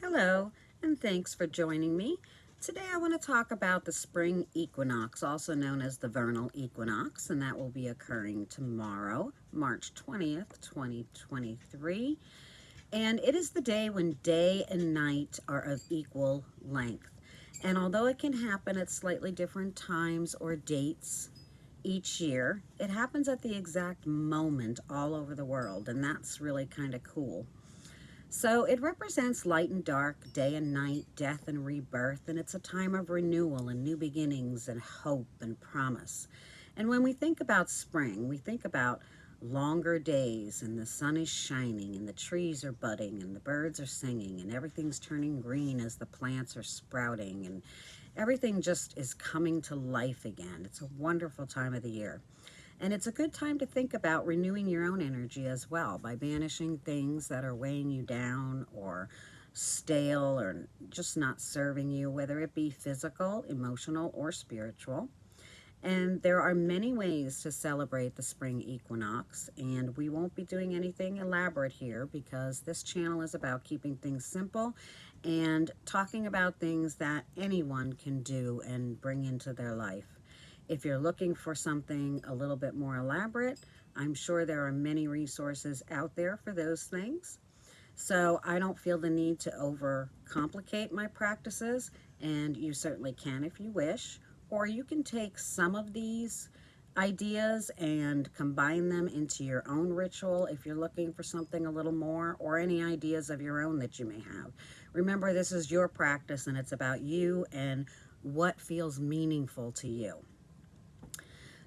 Hello, and thanks for joining me. Today I want to talk about the spring equinox, also known as the vernal equinox, and that will be occurring tomorrow, March 20th, 2023. And it is the day when day and night are of equal length. And although it can happen at slightly different times or dates each year, it happens at the exact moment all over the world, and that's really kind of cool. So it represents light and dark, day and night, death and rebirth, and it's a time of renewal and new beginnings and hope and promise. And when we think about spring, we think about longer days and the sun is shining and the trees are budding and the birds are singing and everything's turning green as the plants are sprouting and everything just is coming to life again. It's a wonderful time of the year. And it's a good time to think about renewing your own energy as well by banishing things that are weighing you down or stale or just not serving you, whether it be physical, emotional, or spiritual. And there are many ways to celebrate the spring equinox, and we won't be doing anything elaborate here because this channel is about keeping things simple and talking about things that anyone can do and bring into their life. If you're looking for something a little bit more elaborate, I'm sure there are many resources out there for those things. So I don't feel the need to overcomplicate my practices, and you certainly can if you wish. Or you can take some of these ideas and combine them into your own ritual if you're looking for something a little more, or any ideas of your own that you may have. Remember, this is your practice and it's about you and what feels meaningful to you.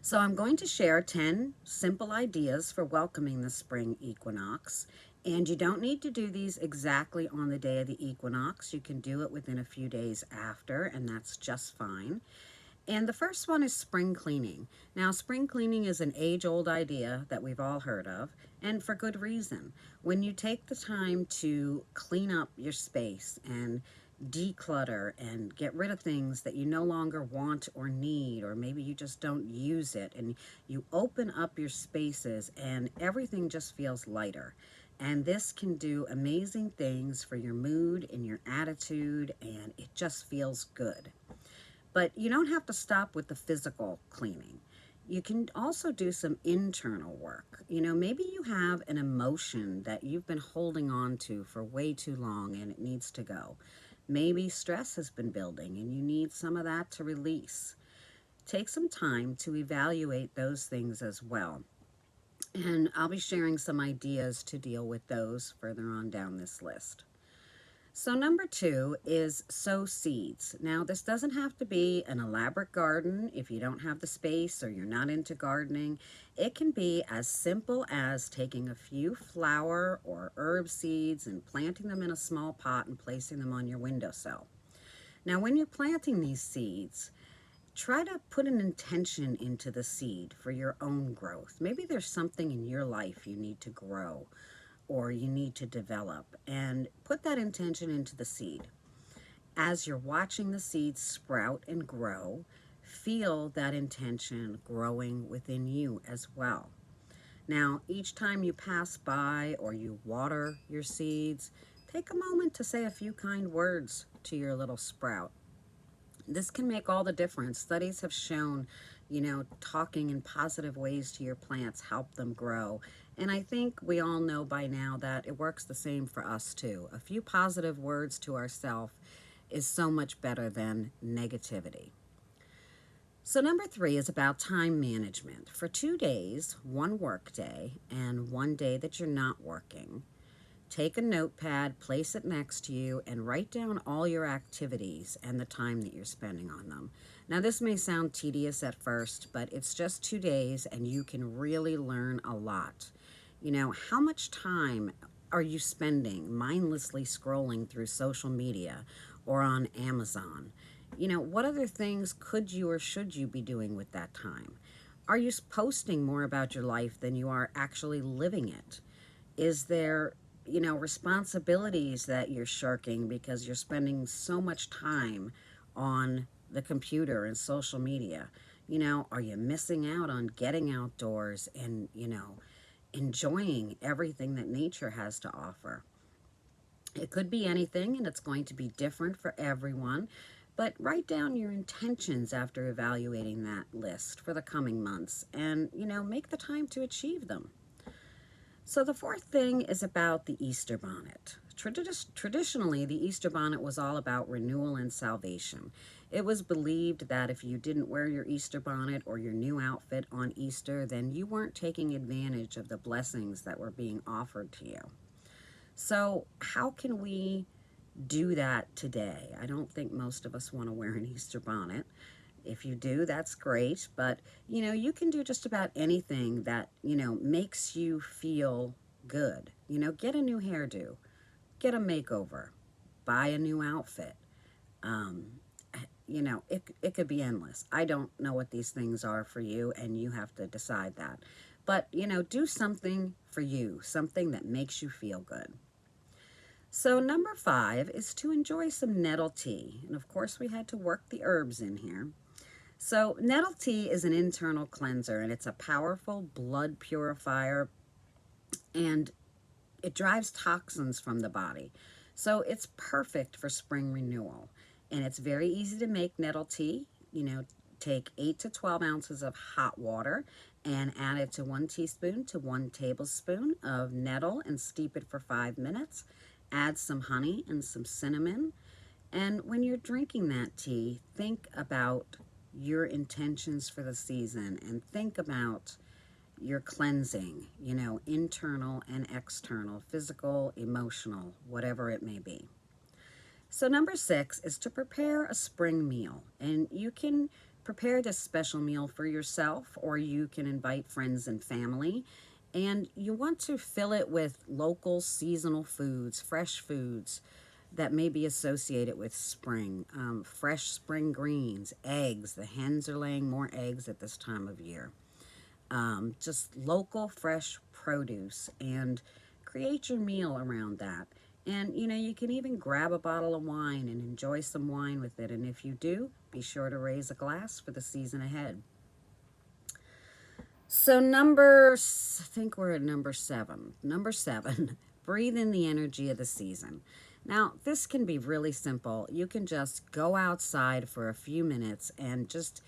So I'm going to share 10 simple ideas for welcoming the spring equinox. And you don't need to do these exactly on the day of the equinox. You can do it within a few days after, and that's just fine. And the first one is spring cleaning. Now, spring cleaning is an age-old idea that we've all heard of, and for good reason. When you take the time to clean up your space and declutter and get rid of things that you no longer want or need, or maybe you just don't use it, and you open up your spaces and everything just feels lighter. And this can do amazing things for your mood and your attitude, and it just feels good. But you don't have to stop with the physical cleaning. You can also do some internal work. Maybe you have an emotion that you've been holding on to for way too long and it needs to go. Maybe stress has been building and you need some of that to release. Take some time to evaluate those things as well. And I'll be sharing some ideas to deal with those further on down this list. So number 2 is sow seeds. Now, this doesn't have to be an elaborate garden if you don't have the space or you're not into gardening. It can be as simple as taking a few flower or herb seeds and planting them in a small pot and placing them on your windowsill. Now, when you're planting these seeds, try to put an intention into the seed for your own growth. Maybe there's something in your life you need to grow or you need to develop, and put that intention into the seed. As you're watching the seeds sprout and grow, feel that intention growing within you as well. Now, each time you pass by or you water your seeds, take a moment to say a few kind words to your little sprout. This can make all the difference. Studies have shown, talking in positive ways to your plants help them grow. And I think we all know by now that it works the same for us too. A few positive words to ourselves is so much better than negativity. So number 3 is about time management. For 2 days, one work day and one day that you're not working, take a notepad, place it next to you, and write down all your activities and the time that you're spending on them. Now, this may sound tedious at first, but it's just 2 days and you can really learn a lot. How much time are you spending mindlessly scrolling through social media or on Amazon? What other things could you or should you be doing with that time? Are you posting more about your life than you are actually living it? Is there responsibilities that you're shirking because you're spending so much time on the computer and social media? Are you missing out on getting outdoors and, enjoying everything that nature has to offer? It could be anything, and it's going to be different for everyone. But write down your intentions after evaluating that list for the coming months and, make the time to achieve them. So the fourth thing is about the Easter bonnet. Traditionally, the Easter bonnet was all about renewal and salvation. It was believed that if you didn't wear your Easter bonnet or your new outfit on Easter, then you weren't taking advantage of the blessings that were being offered to you. So, how can we do that today? I don't think most of us want to wear an Easter bonnet. If you do, that's great. But, you can do just about anything that, makes you feel good. Get a new hairdo, get a makeover, buy a new outfit. Um, it could be endless. I don't know what these things are for you, and you have to decide that. But, do something for you, something that makes you feel good. So number 5 is to enjoy some nettle tea. And of course we had to work the herbs in here. So nettle tea is an internal cleanser, and it's a powerful blood purifier, and it drives toxins from the body. So it's perfect for spring renewal, and it's very easy to make nettle tea. Take 8 to 12 ounces of hot water and add it to 1 teaspoon to 1 tablespoon of nettle and steep it for 5 minutes. Add some honey and some cinnamon. And when you're drinking that tea, think about your intentions for the season and think about your cleansing, internal and external, physical, emotional, whatever it may be. So number 6 is to prepare a spring meal. And you can prepare this special meal for yourself, or you can invite friends and family. And you want to fill it with local seasonal foods, fresh foods that may be associated with spring. Fresh spring greens, eggs. The hens are laying more eggs at this time of year. Just local fresh produce, and create your meal around that. And you can even grab a bottle of wine and enjoy some wine with it. And if you do, be sure to raise a glass for the season ahead. So I think we're at number 7. Number 7, breathe in the energy of the season. Now, this can be really simple. You can just go outside for a few minutes and just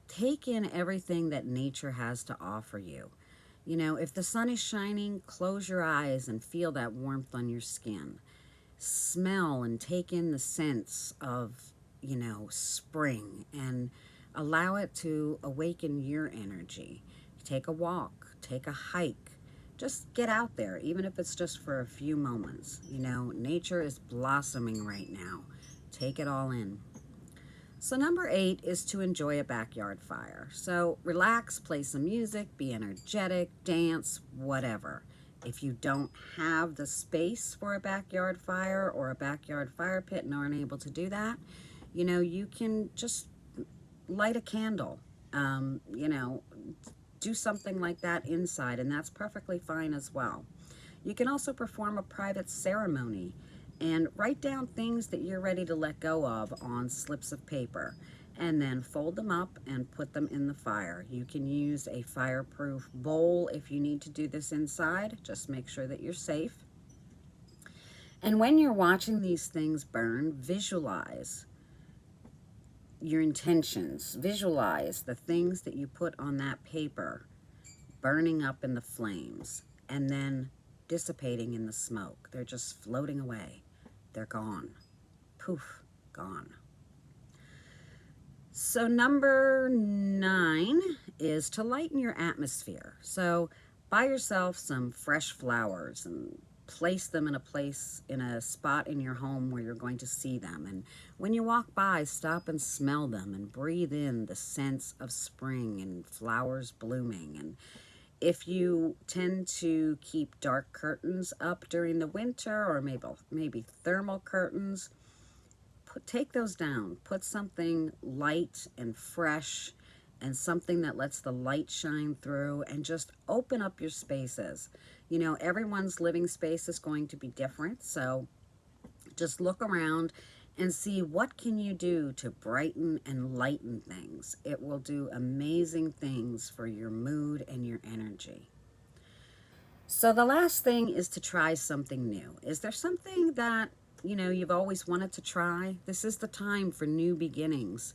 take in everything that nature has to offer you. If the sun is shining, close your eyes and feel that warmth on your skin. Smell and take in the scents of, spring, and allow it to awaken your energy. Take a walk, take a hike. Just get out there, even if it's just for a few moments. Nature is blossoming right now. Take it all in. So number 8 is to enjoy a backyard fire. So relax, play some music, be energetic, dance, whatever. If you don't have the space for a backyard fire or a backyard fire pit and aren't able to do that, you can just light a candle. Do something like that inside, and that's perfectly fine as well. You can also perform a private ceremony and write down things that you're ready to let go of on slips of paper, and then fold them up and put them in the fire. You can use a fireproof bowl if you need to do this inside. Just make sure that you're safe. And when you're watching these things burn, visualize your intentions. Visualize the things that you put on that paper burning up in the flames and then dissipating in the smoke. They're just floating away. They're gone. Poof, gone. So number 9 is to lighten your atmosphere. So buy yourself some fresh flowers and place them in a spot in your home where you're going to see them. And when you walk by, stop and smell them and breathe in the sense of spring and flowers blooming. And if you tend to keep dark curtains up during the winter, or maybe thermal curtains, take those down. Put something light and fresh and something that lets the light shine through, and just open up your spaces. Everyone's living space is going to be different, so just look around and see what can you do to brighten and lighten things. It will do amazing things for your mood and your energy. So the last thing is to try something new. Is there something that, you've always wanted to try? This is the time for new beginnings.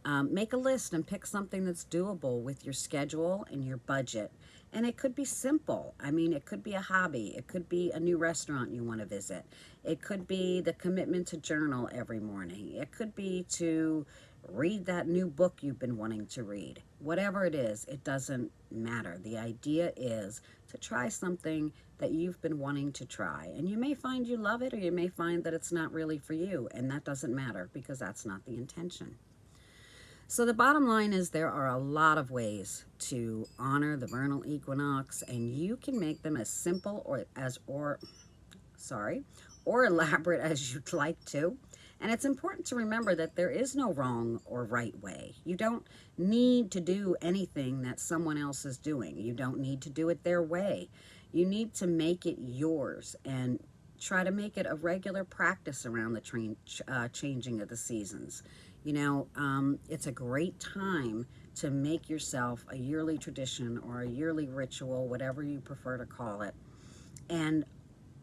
Make a list and pick something that's doable with your schedule and your budget. And it could be simple. I mean, it could be a hobby. It could be a new restaurant you want to visit. It could be the commitment to journal every morning. It could be to read that new book you've been wanting to read. Whatever it is, it doesn't matter. The idea is to try something that you've been wanting to try. And you may find you love it, or you may find that it's not really for you. And that doesn't matter, because that's not the intention. So the bottom line is there are a lot of ways to honor the vernal equinox, and you can make them as simple or elaborate as you'd like to. And it's important to remember that there is no wrong or right way. You don't need to do anything that someone else is doing. You don't need to do it their way. You need to make it yours and try to make it a regular practice around the changing of the seasons. It's a great time to make yourself a yearly tradition or a yearly ritual, whatever you prefer to call it, and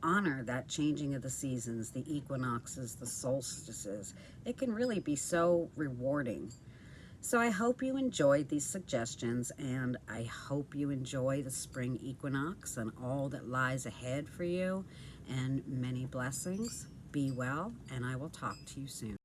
honor that changing of the seasons, the equinoxes, the solstices. It can really be so rewarding. So I hope you enjoyed these suggestions, and I hope you enjoy the spring equinox and all that lies ahead for you, and many blessings. Be well, and I will talk to you soon.